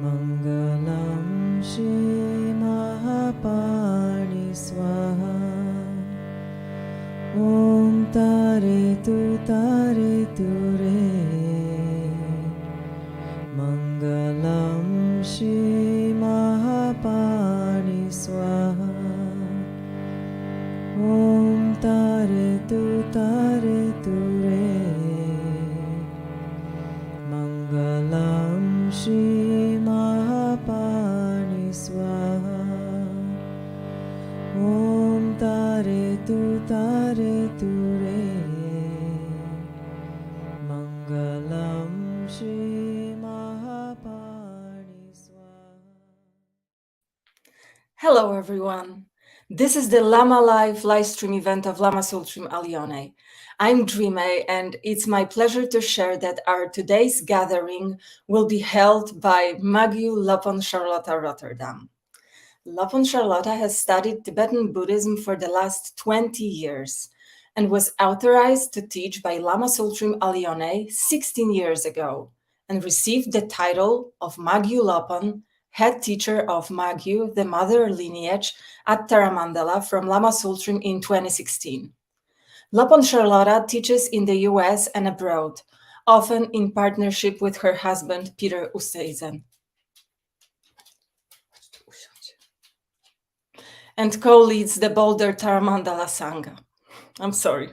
Mangalam Shri Mahapani Swaha. Om Tare Tu Re. Mangalam Shri Mahapani Swaha. Om Tare Tu Re. Mangalam Shri Mahapani Swaha. Om Tare Tu Re. Mangalam Shri Mahapani Swaha. Hello everyone. This is the Lama Live livestream event of Lama Sultrim Alione. I'm Drimé, and it's my pleasure to share that our today's gathering will be held by Magyu Lopön Charlotte Rotterdam. Lopön Charlotte has studied Tibetan Buddhism for the last 20 years and was authorized to teach by Lama Sultrim Alione 16 years ago and received the title of Magyu Lopön, head teacher of Magyu, the mother lineage, at Taramandala from Lama Sultrim in 2016. Lopön Charlotte teaches in the US and abroad, often in partnership with her husband, Peter Oosthuizen, and co-leads the Boulder Taramandala Sangha. I'm sorry.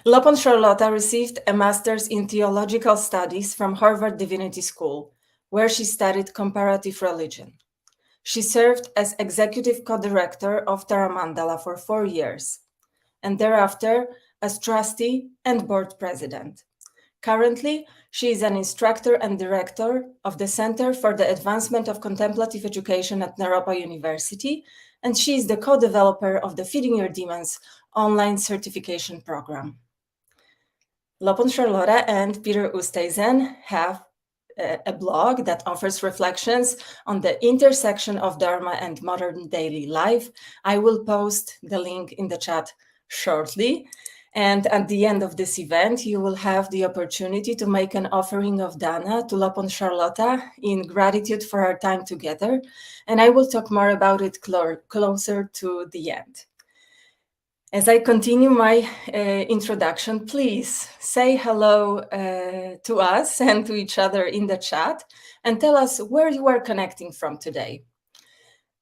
Lopön Charlotte received a master's in theological studies from Harvard Divinity School, where she studied comparative religion. She served as executive co-director of Taramandala for 4 years, and thereafter as trustee and board president. Currently, she is an instructor and director of the Center for the Advancement of Contemplative Education at Naropa University, and she is the co-developer of the Feeding Your Demons online certification program. Lopön Charlotte and Peter Oosthuizen have a blog that offers reflections on the intersection of Dharma and modern daily life. I will post the link in the chat shortly. And at the end of this event, you will have the opportunity to make an offering of dana to Lopön Charlotte in gratitude for our time together. And I will talk more about it closer to the end. As I continue my introduction, please say hello to us and to each other in the chat and tell us where you are connecting from today.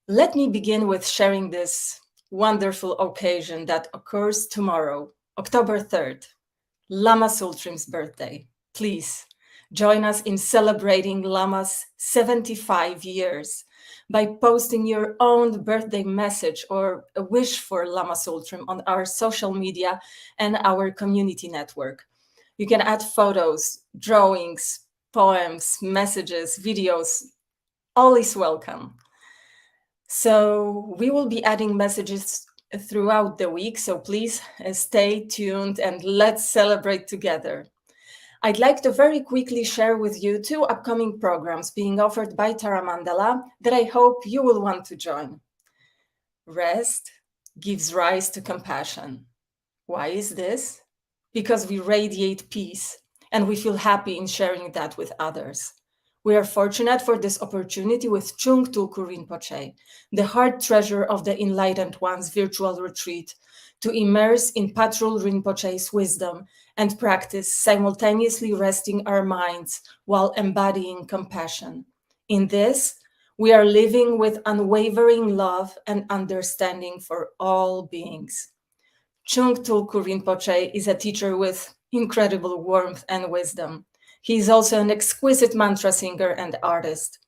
Let me begin with sharing this wonderful occasion that occurs tomorrow, October 3rd, Lama Sultrim's birthday. Please join us in celebrating Lama's 75 years by posting your own birthday message or a wish for Lama Sultrim on our social media and our community network. You can add photos, drawings, poems, messages, videos. All is welcome. So we will be adding messages throughout the week, so please stay tuned and let's celebrate together. I'd like to very quickly share with you 2 upcoming programs being offered by Taramandala that I hope you will want to join. Rest gives rise to compassion. Why is this? Because we radiate peace and we feel happy in sharing that with others. We are fortunate for this opportunity with Chung Tulku Rinpoche, the heart treasure of the Enlightened One's virtual retreat, to immerse in Patrul Rinpoche's wisdom and practice simultaneously resting our minds while embodying compassion. In this, we are living with unwavering love and understanding for all beings. Chung Tulku Rinpoche is a teacher with incredible warmth and wisdom. He is also an exquisite mantra singer and artist.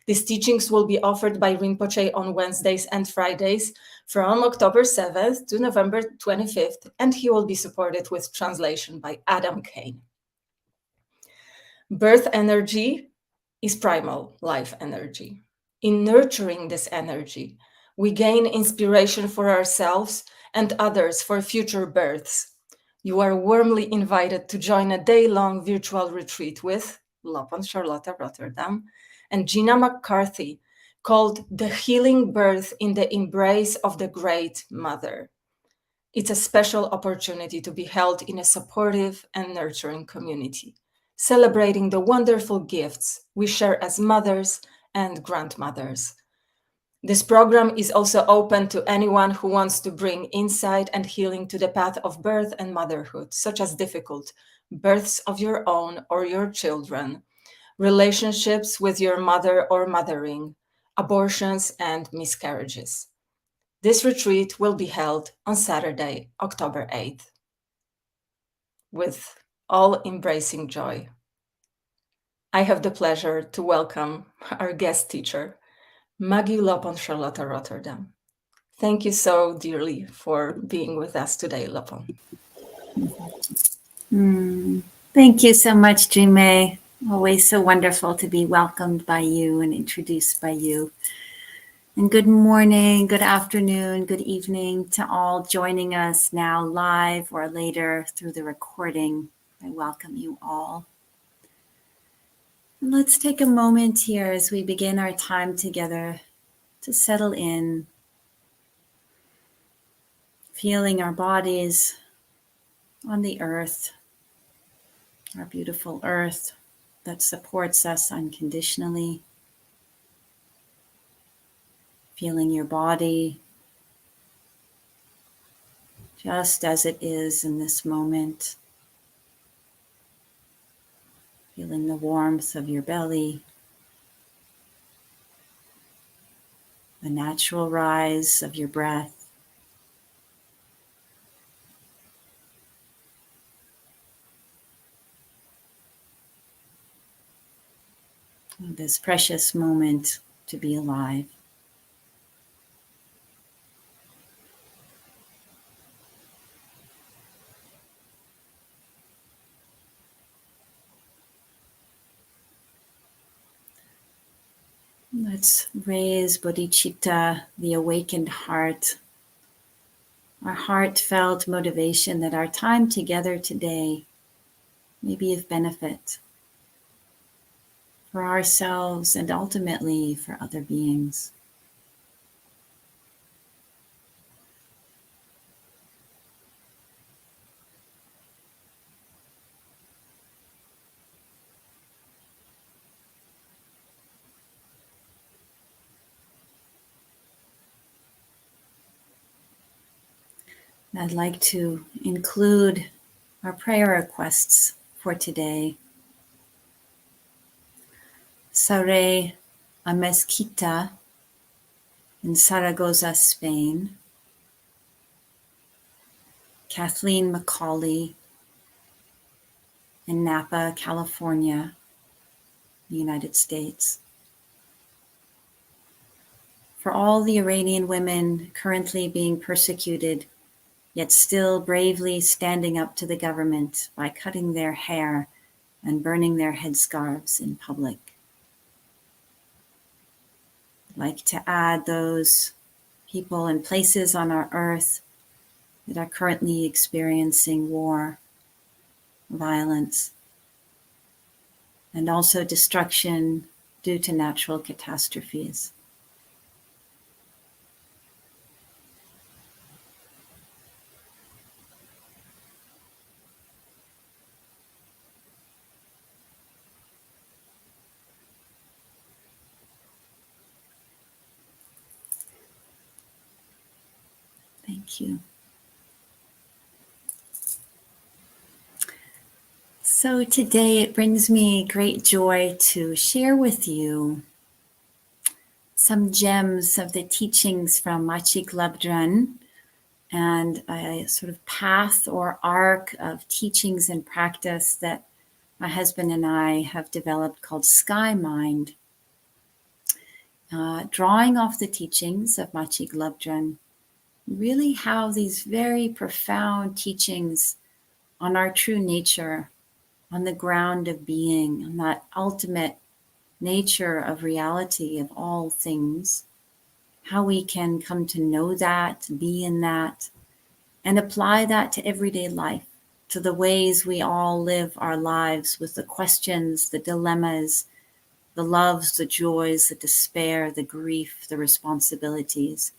These teachings will be offered by Rinpoche on Wednesdays and Fridays from October 7th to November 25th, and he will be supported with translation by Adam Kane. Birth energy is primal life energy. In nurturing this energy, we gain inspiration for ourselves and others for future births. You are warmly invited to join a day-long virtual retreat with Lopön Charlotte Rotterdam and Gina McCarthy, called The Healing Birth in the Embrace of the Great Mother. It's a special opportunity to be held in a supportive and nurturing community, celebrating the wonderful gifts we share as mothers and grandmothers. This program is also open to anyone who wants to bring insight and healing to the path of birth and motherhood, such as difficult births of your own or your children, relationships with your mother or mothering, abortions, and miscarriages. This retreat will be held on Saturday, October 8th, with all embracing joy. I have the pleasure to welcome our guest teacher, Magyu Lopön Charlotte Rotterdam. Thank you so dearly for being with us today, Lopön. Thank you so much, Drimé. Always so wonderful to be welcomed by you and introduced by you. And good morning, good afternoon, good evening to all joining us now live or later through the recording. I welcome you all. And let's take a moment here as we begin our time together to settle in, feeling our bodies on the earth, our beautiful earth that supports us unconditionally. Feeling your body just as it is in this moment. Feeling the warmth of your belly, the natural rise of your breath. This precious moment to be alive. Let's raise bodhicitta, the awakened heart, our heartfelt motivation that our time together today may be of benefit for ourselves and ultimately for other beings. I'd like to include our prayer requests for today. Sare a mezquita in Zaragoza, Spain. Kathleen McCauley in Napa, California, the United States. For all the Iranian women currently being persecuted, yet still bravely standing up to the government by cutting their hair and burning their headscarves in public. I'd like to add those people and places on our earth that are currently experiencing war, violence, and also destruction due to natural catastrophes. Thank you. So today it brings me great joy to share with you some gems of the teachings from Machig Labdrön and a sort of path or arc of teachings and practice that my husband and I have developed called Skymind, drawing off the teachings of Machig Labdrön, really how these very profound teachings on our true nature, on the ground of being, on that ultimate nature of reality of all things, how we can come to know that, be in that, and apply that to everyday life, to the ways we all live our lives with the questions, the dilemmas, the loves, the joys, the despair, the grief, the responsibilities,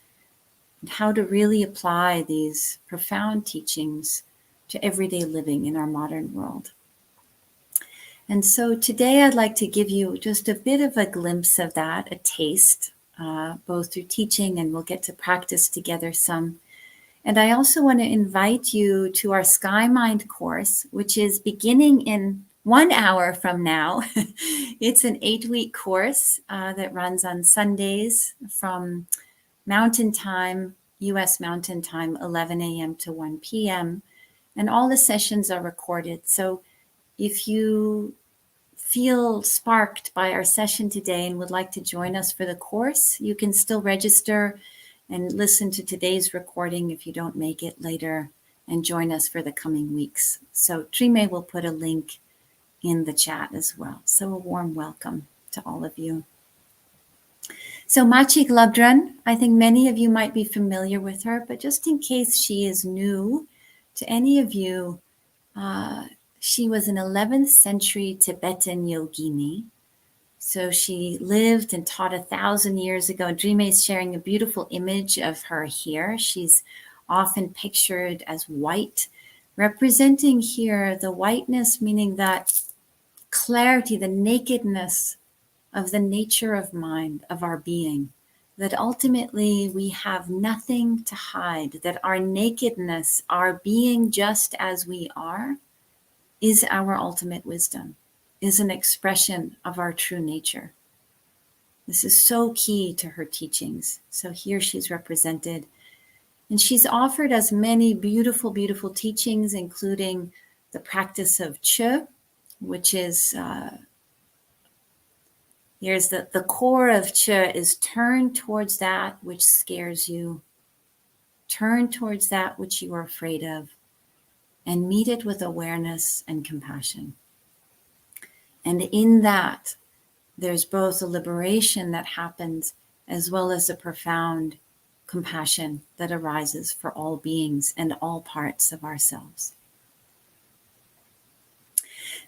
and how to really apply these profound teachings to everyday living in our modern world. And so today I'd like to give you just a bit of a glimpse of that, a taste, both through teaching, and we'll get to practice together some. And I also want to invite you to our Skymind course, which is beginning in 1 hour from now. It's an 8-week course that runs on Sundays from Mountain Time, US Mountain Time, 11 a.m. to 1 p.m. And all the sessions are recorded. So if you feel sparked by our session today and would like to join us for the course, you can still register and listen to today's recording if you don't make it later, and join us for the coming weeks. So Drimé will put a link in the chat as well. So a warm welcome to all of you. So Machig Labdrön, I think many of you might be familiar with her, but just in case she is new to any of you, she was an 11th century Tibetan yogini. So she lived and taught 1,000 years ago. Drimé is sharing a beautiful image of her here. She's often pictured as white, representing here the whiteness, meaning that clarity, the nakedness of the nature of mind, of our being, that ultimately we have nothing to hide, that our nakedness, our being just as we are, is our ultimate wisdom, is an expression of our true nature. This is so key to her teachings. So here she's represented. And she's offered us many beautiful, beautiful teachings, including the practice of Chöd, which is, here's the core of Chöd is turn towards that which scares you, turn towards that which you are afraid of, and meet it with awareness and compassion. And in that, there's both a liberation that happens as well as a profound compassion that arises for all beings and all parts of ourselves.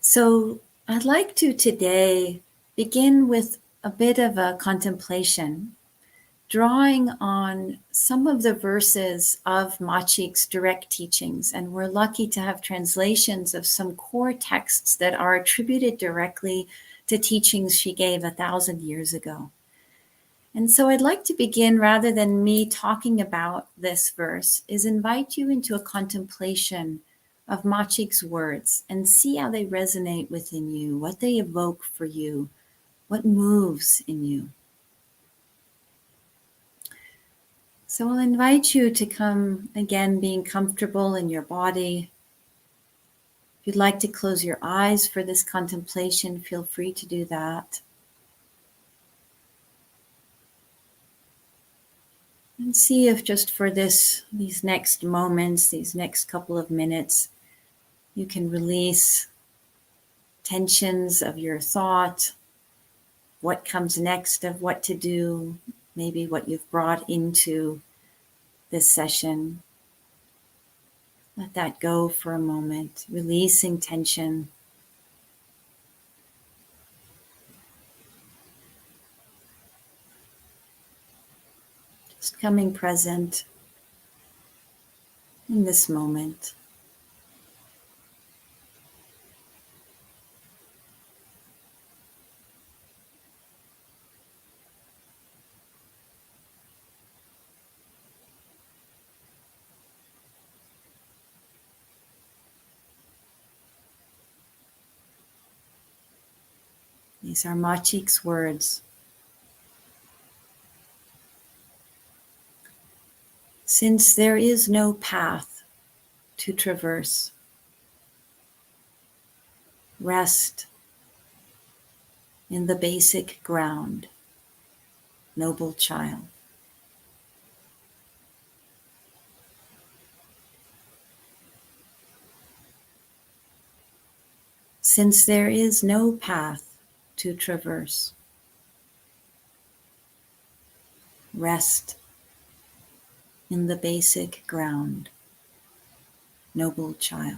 So I'd like to today begin with a bit of a contemplation, drawing on some of the verses of Machig's direct teachings. And we're lucky to have translations of some core texts that are attributed directly to teachings she gave 1,000 years ago. And so I'd like to begin, rather than me talking about this verse, is invite you into a contemplation of Machig's words and see how they resonate within you, what they evoke for you, what moves in you. So I'll invite you to come again, being comfortable in your body. If you'd like to close your eyes for this contemplation, feel free to do that. And see if just for these next moments, these next couple of minutes, you can release tensions of your thought, what comes next of what to do, maybe what you've brought into this session. Let that go for a moment, releasing tension. Just coming present in this moment. These are Machig's words. Since there is no path to traverse, rest in the basic ground, noble child. Since there is no path to traverse, rest in the basic ground, noble child.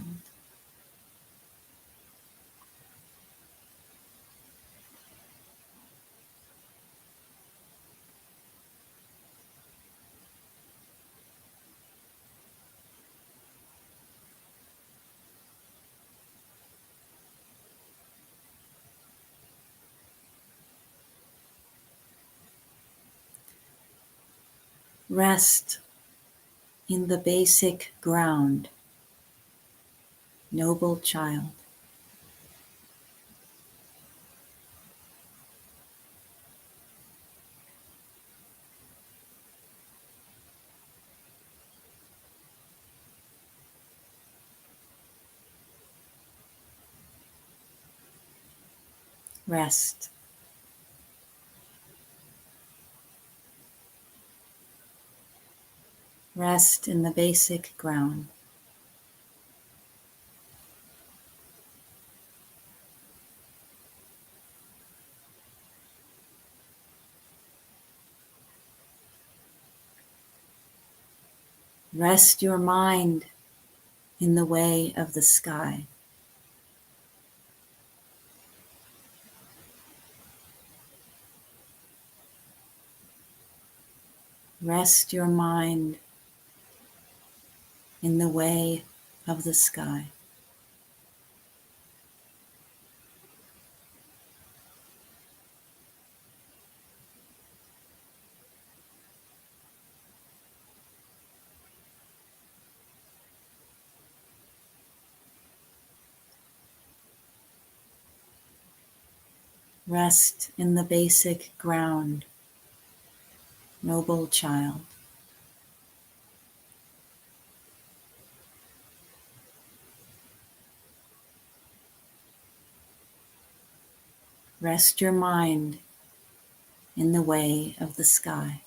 Rest in the basic ground, noble child. Rest. Rest in the basic ground. Rest your mind in the way of the sky. Rest your mind in the way of the sky. Rest in the basic ground, noble child. Rest your mind in the way of the sky.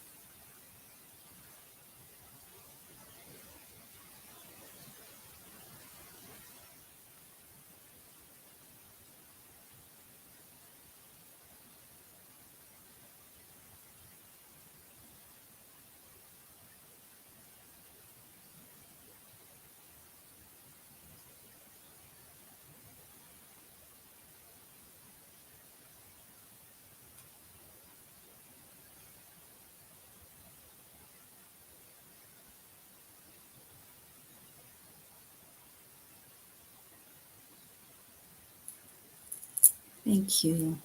Thank you.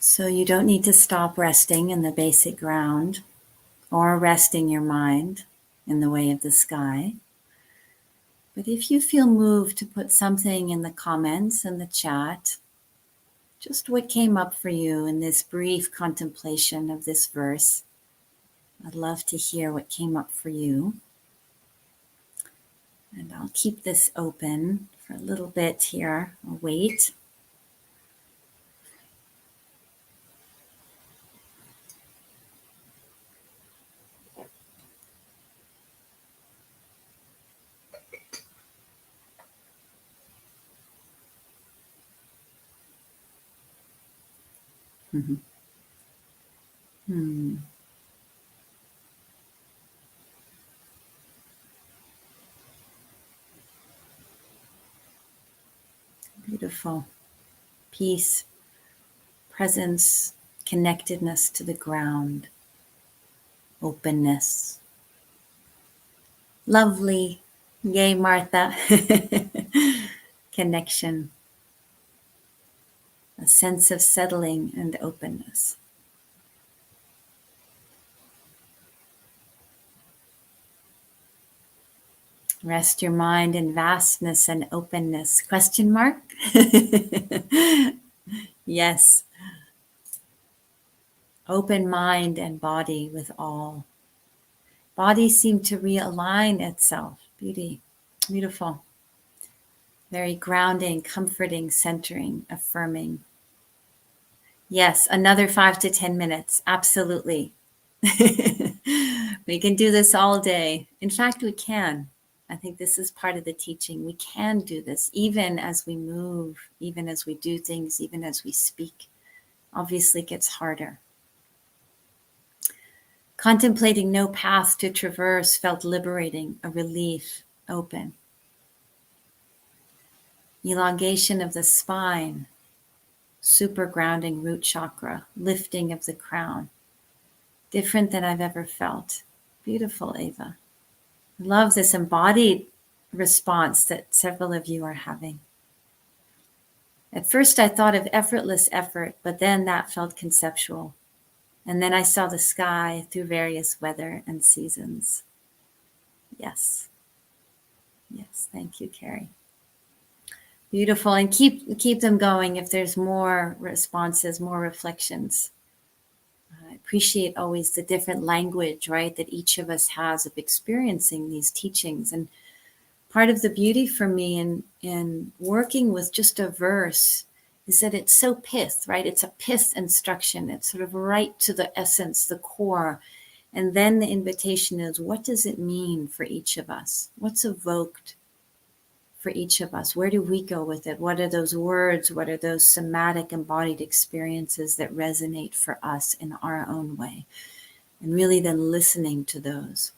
So you don't need to stop resting in the basic ground or resting your mind in the way of the sky. But if you feel moved to put something in the comments and the chat, just what came up for you in this brief contemplation of this verse, I'd love to hear what came up for you. And I'll keep this open for a little bit here. I'll wait. Mm-hmm. Beautiful. Peace, presence, connectedness to the ground, openness. Lovely. Yay, Martha. Connection. A sense of settling and openness. Rest your mind in vastness and openness. Question mark? Yes. Open mind and body with all. Body seemed to realign itself. Beautiful. Very grounding, comforting, centering, affirming. Yes, another 5 to 10 minutes. Absolutely. We can do this all day. In fact, we can. I think this is part of the teaching. We can do this even as we move, even as we do things, even as we speak. Obviously, it gets harder. Contemplating no path to traverse felt liberating, a relief, open. Elongation of the spine, super grounding root chakra, lifting of the crown. Different than I've ever felt. Beautiful, Ava. I love this embodied response that several of you are having. At first I thought of effortless effort, but then that felt conceptual. And then I saw the sky through various weather and seasons. Yes. Yes, thank you, Carrie. Beautiful. And keep them going if there's more responses, more reflections. I appreciate always the different language, right, that each of us has of experiencing these teachings. And part of the beauty for me in working with just a verse is that it's so pith, right? It's a pith instruction. It's sort of right to the essence, the core. And then the invitation is, what does it mean for each of us? What's evoked for each of us? Where do we go with it? What are those words? What are those somatic embodied experiences that resonate for us in our own way? And really then listening to those.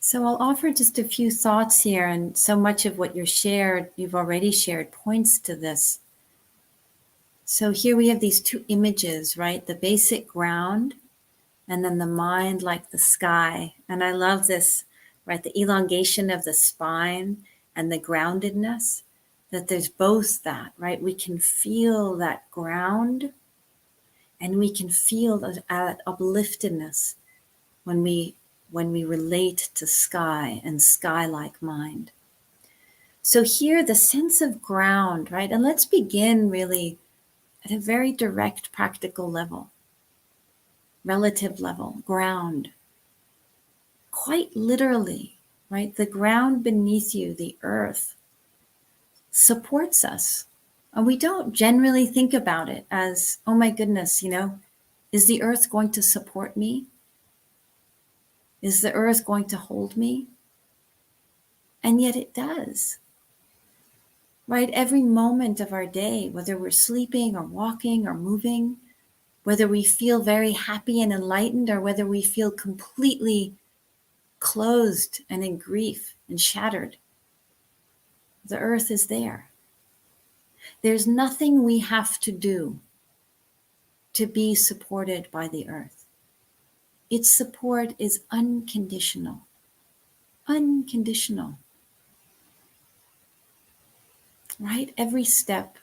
So I'll offer just a few thoughts here, and so much of what you've already shared points to this. So here we have these two images, right? The basic ground, and then the mind like the sky. And I love this, right? The elongation of the spine and the groundedness, that there's both that, right? We can feel that ground, and we can feel that upliftedness when we relate to sky and sky-like mind. So here, the sense of ground, right? And let's begin really at a very direct, practical level, relative level, ground. Quite literally, right? The ground beneath you, the earth, supports us. And we don't generally think about it as, oh my goodness, is the earth going to support me? Is the earth going to hold me? And yet it does. Right? Every moment of our day, whether we're sleeping or walking or moving, whether we feel very happy and enlightened or whether we feel completely closed and in grief and shattered, the earth is there. There's nothing we have to do to be supported by the earth. Its support is unconditional. Unconditional. Right? Every step,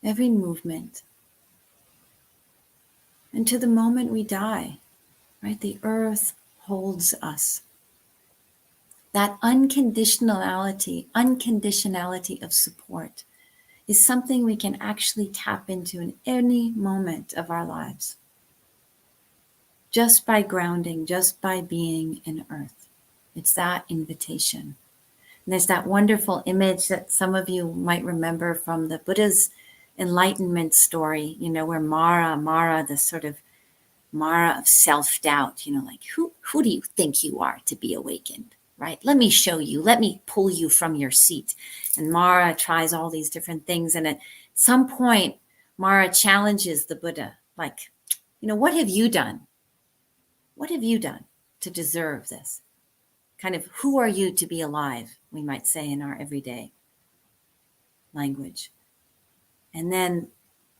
every movement. And to the moment we die, right? The earth holds us. That unconditionality of support is something we can actually tap into in any moment of our lives. Just by grounding, just by being in earth. It's that invitation. And there's that wonderful image that some of you might remember from the Buddha's enlightenment story, where Mara, the sort of Mara of self-doubt, like, who do you think you are to be awakened, right? Let me show you. Let me pull you from your seat. And Mara tries all these different things. And at some point, Mara challenges the Buddha, like, what have you done? What have you done to deserve this? Kind of, who are you to be alive, we might say in our everyday language. And then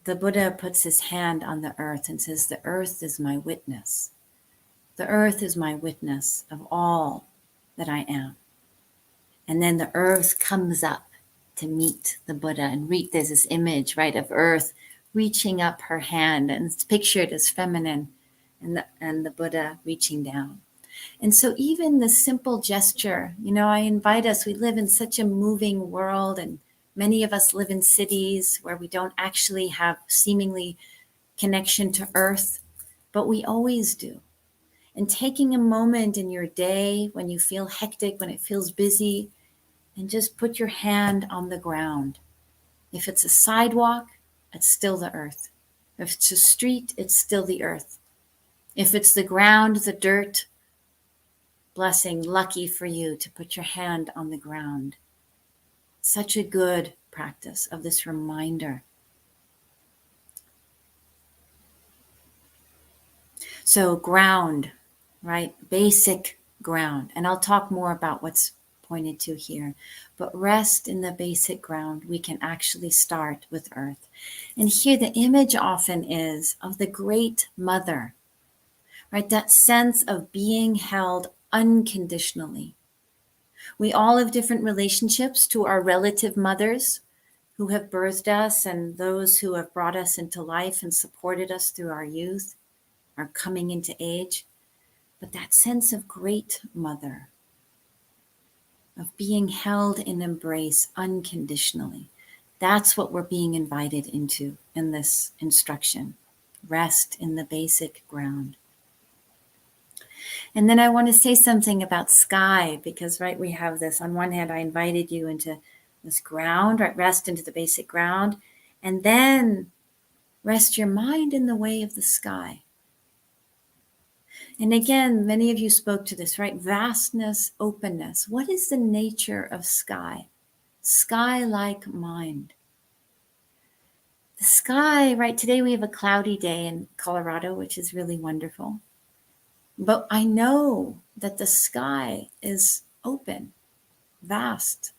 the Buddha puts his hand on the earth and says, the earth is my witness. The earth is my witness of all that I am. And then the earth comes up to meet the Buddha. And there's this image, right, of earth reaching up her hand, and it's pictured as feminine, and the Buddha reaching down. And so even the simple gesture, I invite us, we live in such a moving world, and many of us live in cities where we don't actually have seemingly connection to earth, but we always do. And taking a moment in your day when you feel hectic, when it feels busy, and just put your hand on the ground. If it's a sidewalk, it's still the earth. If it's a street, it's still the earth. If it's the ground, the dirt, blessing, lucky for you to put your hand on the ground. Such a good practice of this reminder. So ground, right? Basic ground. And I'll talk more about what's pointed to here. But rest in the basic ground, we can actually start with earth. And here the image often is of the great mother, right? That sense of being held unconditionally, We all have different relationships to our relative mothers who have birthed us and those who have brought us into life and supported us through our youth, our coming into age. But that sense of great mother, of being held in embrace unconditionally, that's what we're being invited into in this instruction. Rest in the basic ground. And then I want to say something about sky, because, right, we have this, on one hand, I invited you into this ground, right, rest into the basic ground, and then rest your mind in the way of the sky. And again, many of you spoke to this, right? Vastness, openness. What is the nature of sky? Sky-like mind. The sky, right, today we have a cloudy day in Colorado, which is really wonderful. But I know that the sky is open, vast,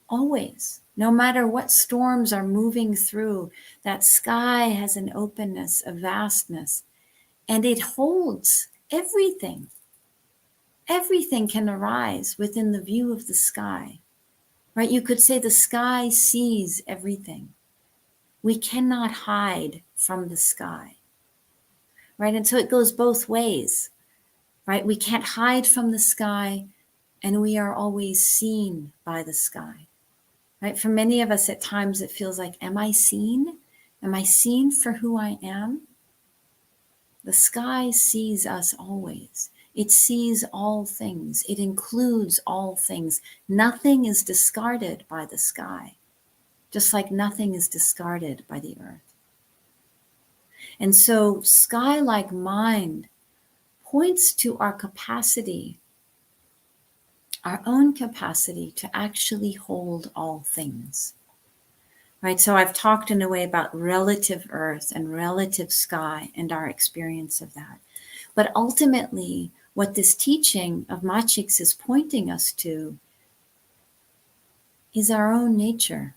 always. No matter what storms are moving through, that sky has an openness, a vastness, and it holds everything. Everything can arise within the view of the sky, right? You could say the sky sees everything. We cannot hide from the sky, right? And so it goes both ways, right? We can't hide from the sky, and we are always seen by the sky, right? For many of us at times, it feels like, am I seen? Am I seen for who I am? The sky sees us always. It sees all things. It includes all things. Nothing is discarded by the sky, just like nothing is discarded by the earth. And so sky-like mind points to our capacity, our own capacity to actually hold all things. Right? So I've talked in a way about relative earth and relative sky and our experience of that. But ultimately, what this teaching of Machig's is pointing us to is our own nature.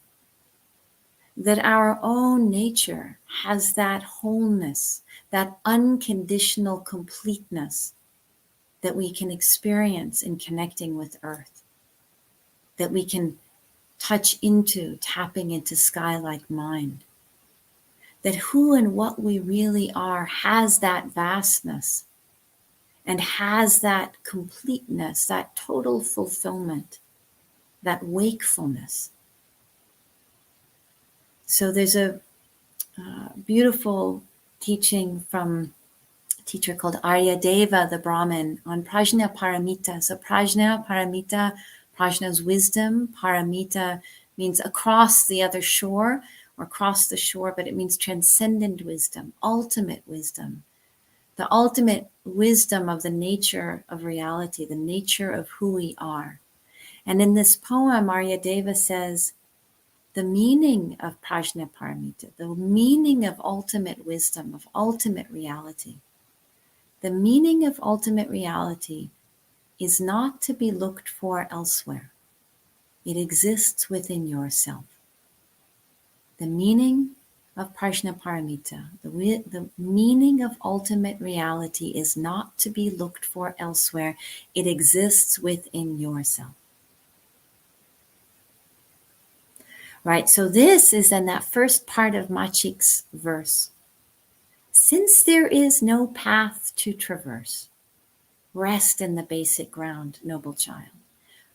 That our own nature has that wholeness, that unconditional completeness that we can experience in connecting with earth, that we can touch into, tapping into sky-like mind. That who and what we really are has that vastness and has that completeness, that total fulfillment, that wakefulness. So there's a beautiful teaching from a teacher called Aryadeva, the Brahmin, on Prajna Paramita. So Prajna Paramita, Prajna's wisdom. Paramita means across the other shore or across the shore, but it means transcendent wisdom, ultimate wisdom. The ultimate wisdom of the nature of reality, the nature of who we are. And in this poem, Aryadeva says, the meaning of Prajna Paramita, the meaning of ultimate wisdom, of ultimate reality, the meaning of ultimate reality is not to be looked for elsewhere. It exists within yourself. The meaning of Prajna Paramita, the meaning of ultimate reality is not to be looked for elsewhere. It exists within yourself. Right, so this is in that first part of Machig's verse. Since there is no path to traverse, rest in the basic ground, noble child.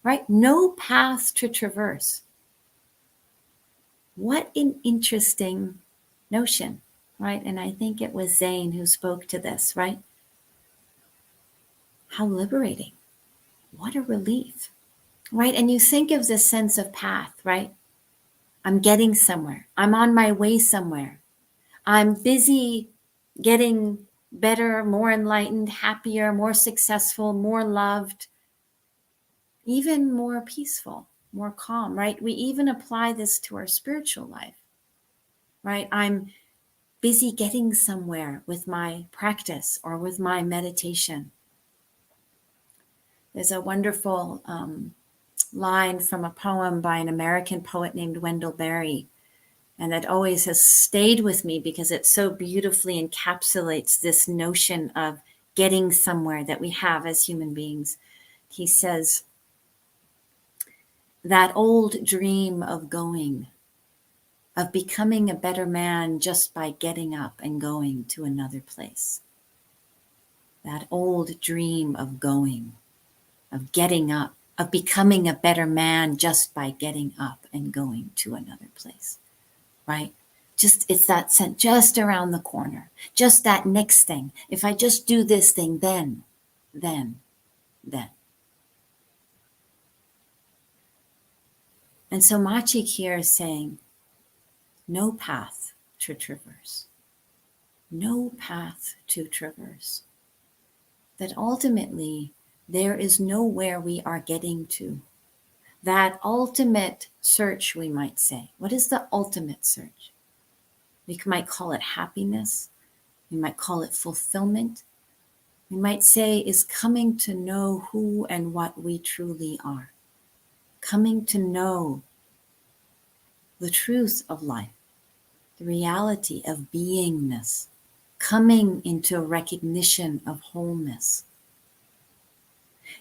Right, no path to traverse. What an interesting notion, right? And I think it was Zane who spoke to this, right? How liberating. What a relief, right? And you think of this sense of path, right? I'm getting somewhere. I'm on my way somewhere. I'm busy getting better, more enlightened, happier, more successful, more loved, even more peaceful, more calm, right? We even apply this to our spiritual life, right? I'm busy getting somewhere with my practice or with my meditation. There's a wonderful line from a poem by an American poet named Wendell Berry, and that always has stayed with me because it so beautifully encapsulates this notion of getting somewhere that we have as human beings. He says, that old dream of going, of becoming a better man just by getting up and going to another place. That old dream of going, of getting up, of becoming a better man just by getting up and going to another place, right? It's that sense just around the corner, just that next thing. If I just do this thing, then. And so Machig here is saying, no path to traverse. No path to traverse. That ultimately there is nowhere we are getting to. That ultimate search, we might say. What is the ultimate search? We might call it happiness. We might call it fulfillment. We might say is coming to know who and what we truly are. Coming to know the truth of life, the reality of beingness, coming into a recognition of wholeness.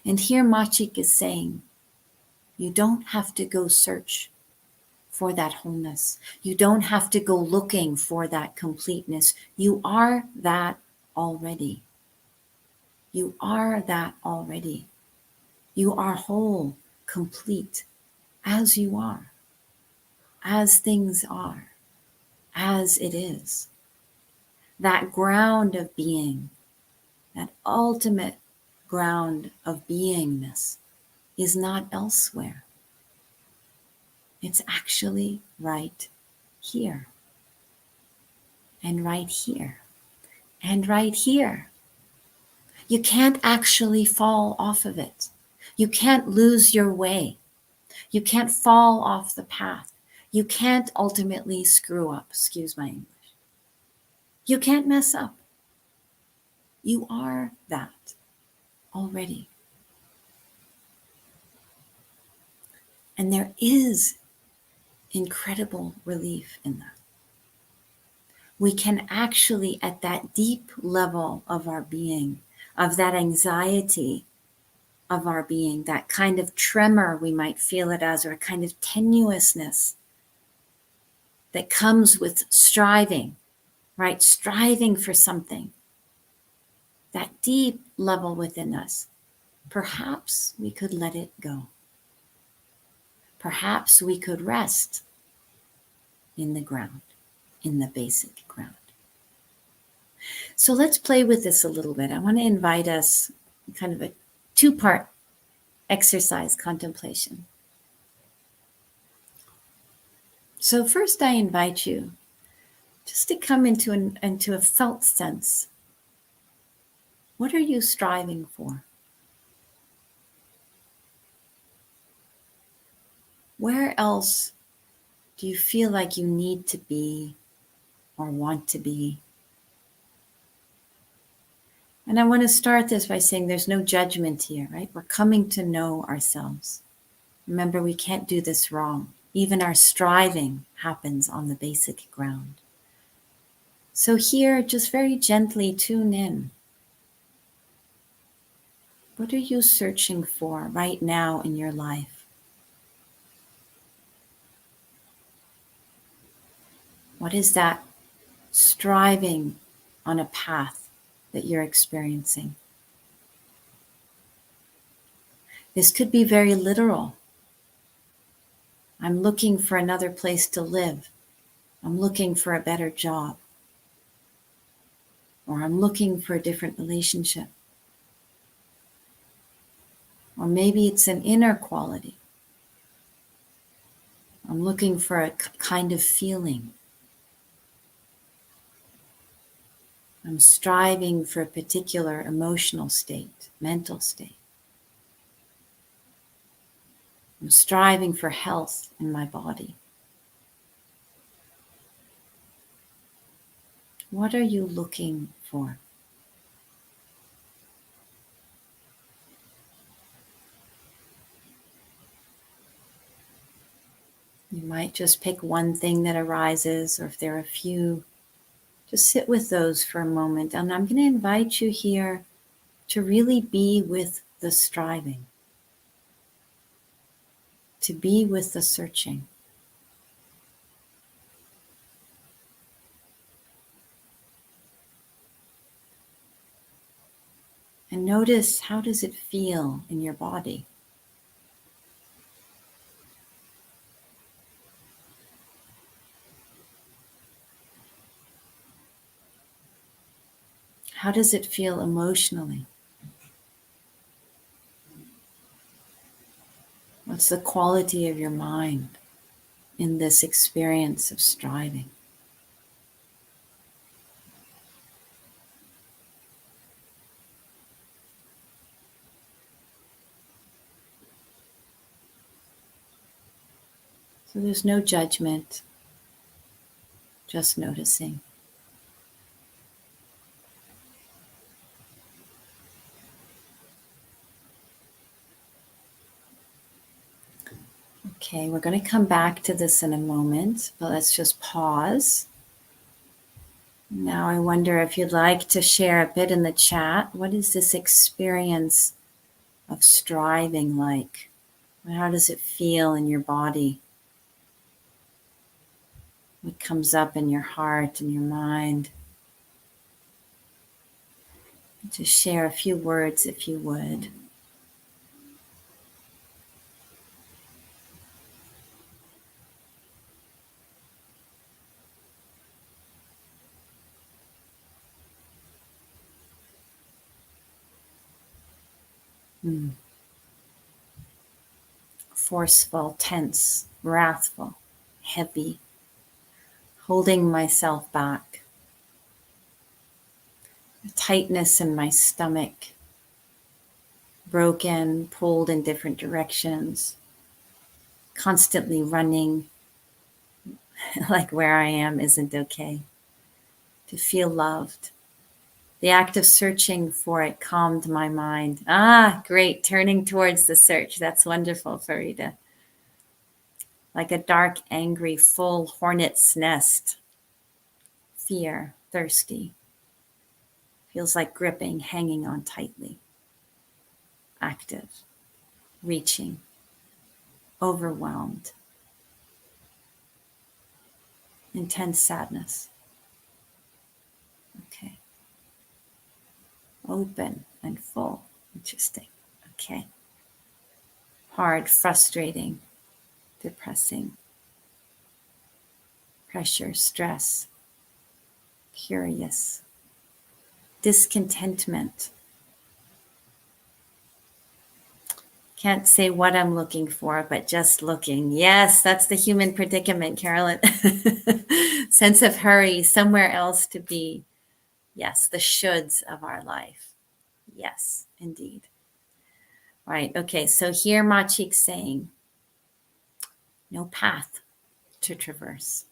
And here Machig is saying, you don't have to go search for that wholeness. You don't have to go looking for that completeness. You are that already. You are that already. You are whole, complete, as you are, as things are, as it is. That ground of being, that ultimate ground of beingness is not elsewhere. It's actually right here, and right here, and right here. You can't actually fall off of it. You can't lose your way. You can't fall off the path. You can't ultimately screw up. Excuse my English. You can't mess up. You are that already. And there is incredible relief in that. We can actually, at that deep level of our being, of that anxiety of our being, that kind of tremor we might feel it as, or a kind of tenuousness that comes with striving, right? Striving for something. That deep level within us. Perhaps we could let it go. Perhaps we could rest in the ground, in the basic ground. So let's play with this a little bit. I want to invite us kind of a two-part exercise contemplation. So first I invite you just to come into a felt sense. What are you striving for? Where else do you feel like you need to be or want to be? And I want to start this by saying there's no judgment here, right? We're coming to know ourselves. Remember, we can't do this wrong. Even our striving happens on the basic ground. So here, just very gently tune in. What are you searching for right now in your life? What is that striving on a path that you're experiencing? This could be very literal. I'm looking for another place to live. I'm looking for a better job. Or I'm looking for a different relationship. Or maybe it's an inner quality. I'm looking for a kind of feeling. I'm striving for a particular emotional state, mental state. I'm striving for health in my body. What are you looking for? You might just pick one thing that arises, or if there are a few, just sit with those for a moment. And I'm going to invite you here to really be with the striving, to be with the searching. And notice, how does it feel in your body? How does it feel emotionally? What's the quality of your mind in this experience of striving? So there's no judgment, just noticing. Okay, we're going to come back to this in a moment, but let's just pause. Now I wonder if you'd like to share a bit in the chat. What is this experience of striving like? How does it feel in your body? What comes up in your heart and your mind? Just share a few words if you would. Forceful, tense, wrathful, heavy, holding myself back. A tightness in my stomach, broken, pulled in different directions, constantly running, like where I am isn't okay. To feel loved. The act of searching for it calmed my mind. Ah, great. Turning towards the search. That's wonderful, Farida. Like a dark, angry, full hornet's nest. Fear, thirsty. Feels like gripping, hanging on tightly. Active, reaching, overwhelmed. Intense sadness. Okay. Open and full. Interesting. Okay. Hard, frustrating, depressing. Pressure, stress. Curious. Discontentment. Can't say what I'm looking for, but just looking. Yes, that's the human predicament, Carolyn. Sense of hurry, somewhere else to be. Yes, the shoulds of our life. Yes, indeed. Right, okay, so here Machig's saying, no path to traverse.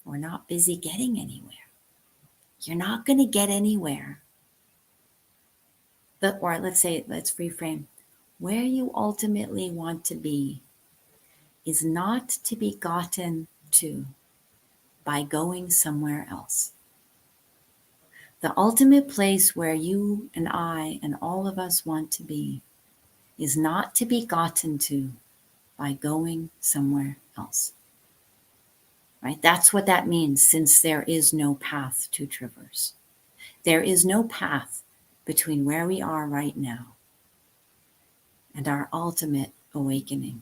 We're not busy getting anywhere. You're not going to get anywhere. Or let's reframe. Where you ultimately want to be is not to be gotten to by going somewhere else. The ultimate place where you and I and all of us want to be is not to be gotten to by going somewhere else. Right? That's what that means, since there is no path to traverse. There is no path between where we are right now and our ultimate awakening,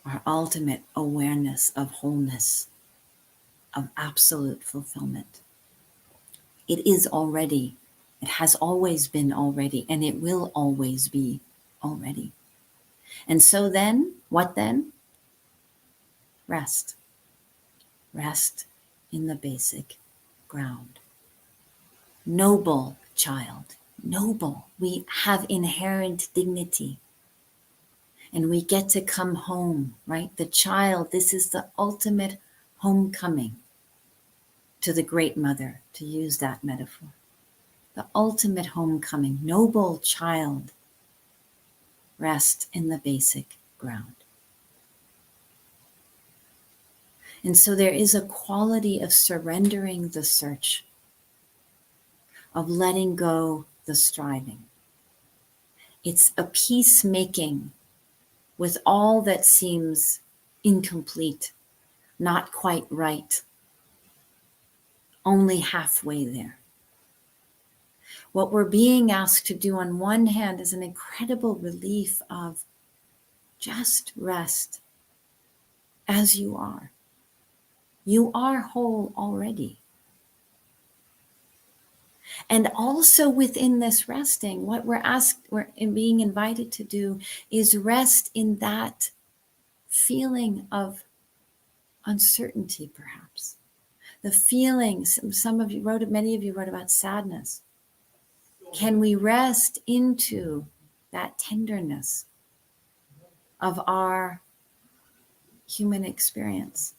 our ultimate awareness of wholeness, of absolute fulfillment. It is already, it has always been already, and it will always be already. And so then, what then? Rest. Rest in the basic ground. Noble child, noble. We have inherent dignity. And we get to come home, right? The child, this is the ultimate homecoming to the Great Mother, to use that metaphor. The ultimate homecoming, noble child, rest in the basic ground. And so there is a quality of surrendering the search, of letting go the striving. It's a peacemaking with all that seems incomplete, not quite right, only halfway there. What we're being asked to do on one hand is an incredible relief of just rest as you are. You are whole already. And also within this resting, what we're being invited to do is rest in that feeling of uncertainty, perhaps. The feelings, many of you wrote about sadness. Can we rest into that tenderness of our human experience?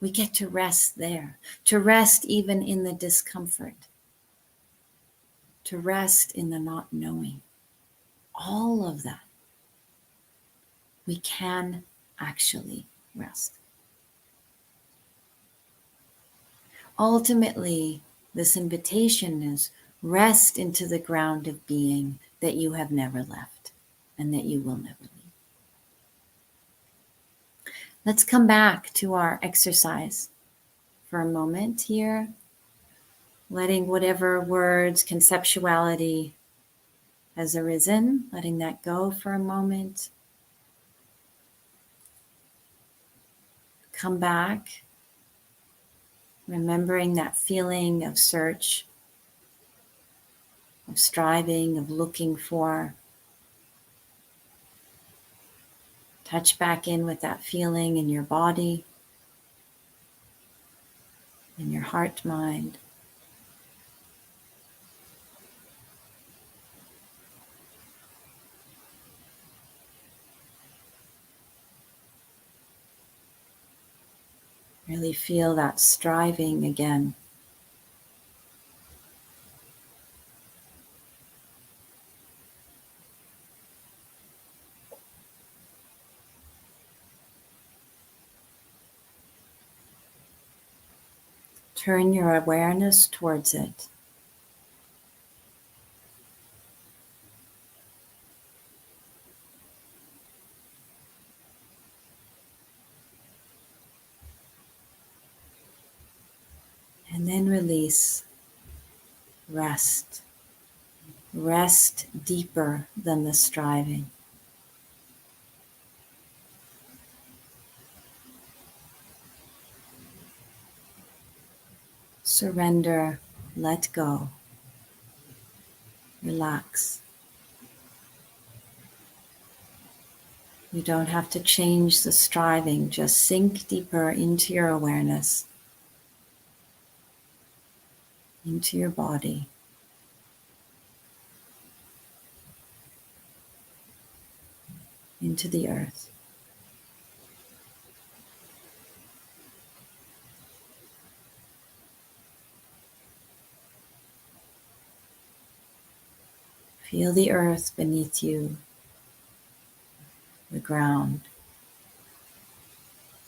We get to rest there, to rest even in the discomfort, to rest in the not knowing. All of that, we can actually rest. Ultimately, this invitation is rest into the ground of being that you have never left and that you will never leave. Let's come back to our exercise for a moment here, letting whatever words, conceptuality has arisen, letting that go for a moment. Come back, remembering that feeling of search, of striving, of looking for. Touch back in with that feeling in your body, in your heart, mind. Really feel that striving again. Turn your awareness towards it. And then release. Rest. Rest deeper than the striving. Surrender, let go, relax. You don't have to change the striving, just sink deeper into your awareness, into your body. Into the earth. Feel the earth beneath you, the ground,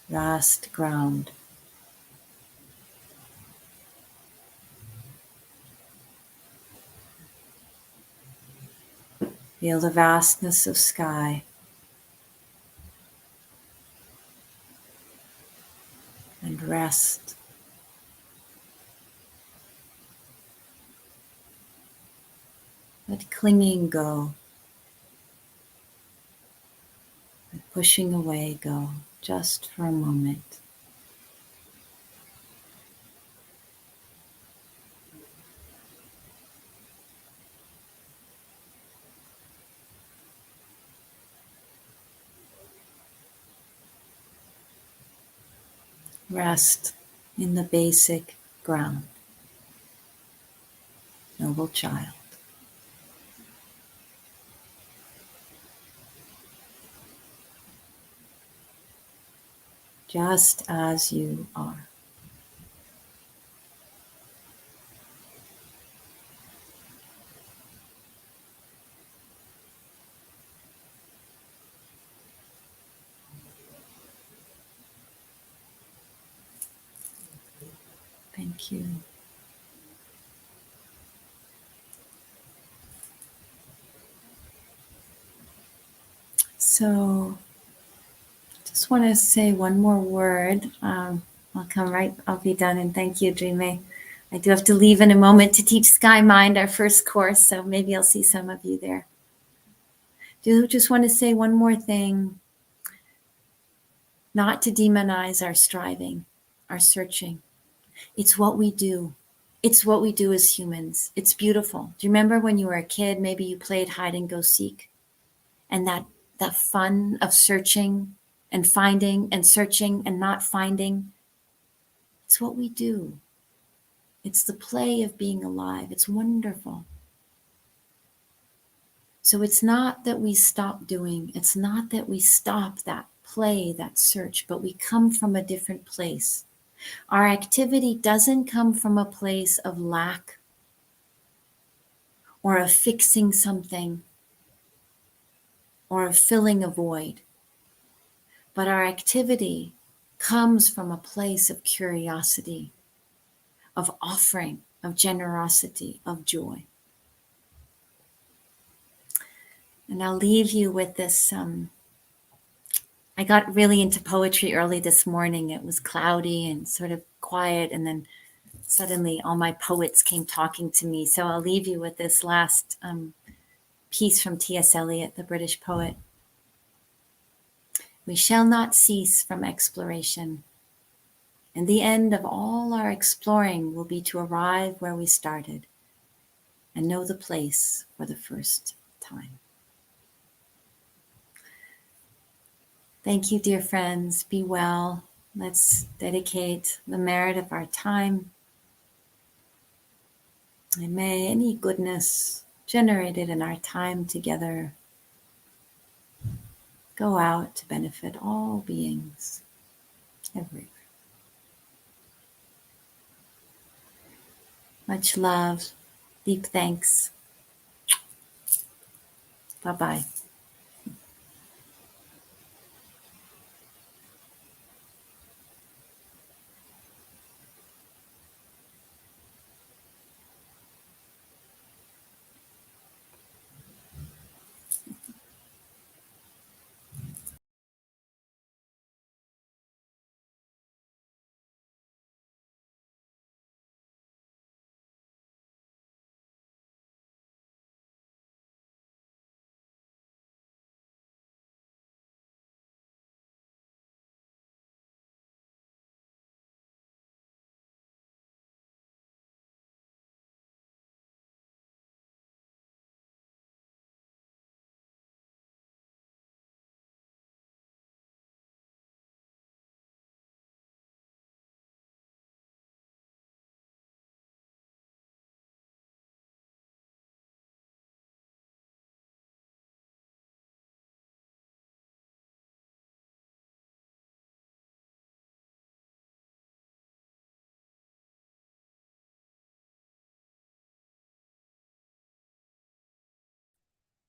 vast ground. Feel the vastness of sky. And rest. Let clinging go. Let pushing away go, just for a moment. Rest in the basic ground. Noble child. Just as you are. Thank you. So just want to say one more word. I'll be done, and thank you, Drimé. I do have to leave in a moment to teach Skymind, our first course, so maybe I'll see some of you there. Do just want to say one more thing, not to demonize our striving, our searching. It's what we do. It's what we do as humans. It's beautiful. Do you remember when you were a kid, maybe you played hide and go seek? And that fun of searching and finding and searching and not finding, it's what we do. It's the play of being alive. It's wonderful. So it's not that we stop doing, it's not that we stop that play, that search, but we come from a different place. Our activity doesn't come from a place of lack or of fixing something or of filling a void. But our activity comes from a place of curiosity, of offering, of generosity, of joy. And I'll leave you with this. I got really into poetry early this morning. It was cloudy and sort of quiet, and then suddenly all my poets came talking to me. So I'll leave you with this last piece from T.S. Eliot, the British poet. We shall not cease from exploration, and the end of all our exploring will be to arrive where we started and know the place for the first time. Thank you, dear friends. Be well. Let's dedicate the merit of our time. And may any goodness generated in our time together go out to benefit all beings everywhere. Much love. Deep thanks. Bye-bye.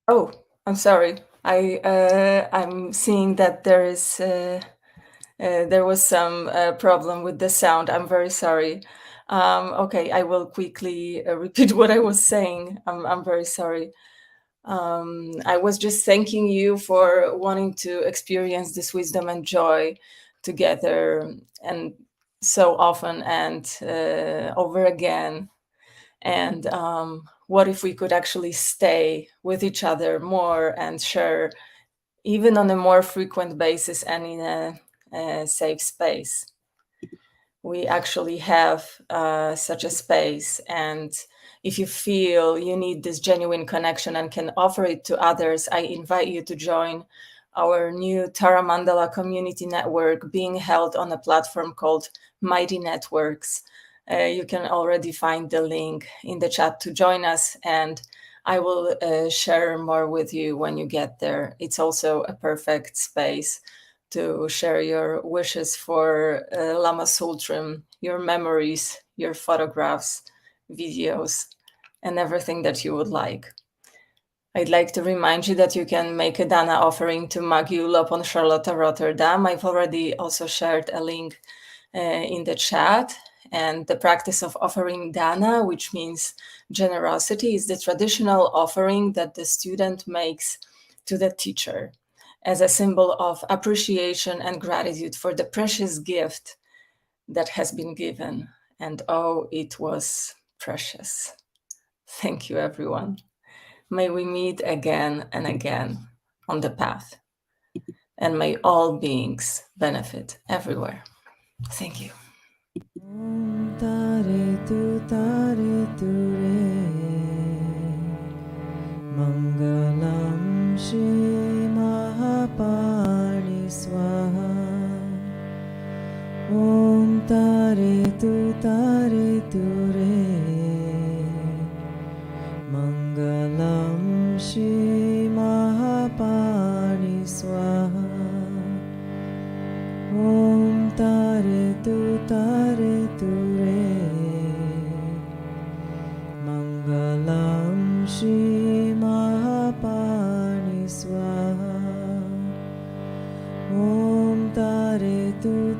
Oh, I'm sorry. I'm seeing that there was some problem with the sound. I'm very sorry. Okay, I will quickly repeat what I was saying. I'm very sorry. I was just thanking you for wanting to experience this wisdom and joy together, and so often and over again. And what if we could actually stay with each other more and share, even on a more frequent basis and in a safe space? We actually have such a space, and if you feel you need this genuine connection and can offer it to others, I invite you to join our new Tara Mandala community network being held on a platform called Mighty Networks. You can already find the link in the chat to join us, and I will share more with you when you get there. It's also a perfect space to share your wishes for Lama Sultrim, your memories, your photographs, videos, and everything that you would like. I'd like to remind you that you can make a Dana offering to Magyu Lopön Charlotte Rotterdam. I've already also shared a link in the chat. And the practice of offering Dana, which means generosity, is the traditional offering that the student makes to the teacher. as a symbol of appreciation and gratitude for the precious gift that has been given. And oh, it was precious. Thank you, everyone. May we meet again and again on the path. And may all beings benefit everywhere. Thank you. Om tare tu re. Mangalam Shri Mahapani Swaha. Om tare tu re. Mangalam Shri Mahapani Swaha. Om tare tu re. Mangalam Shri Mahapani Swaha. Om tare tu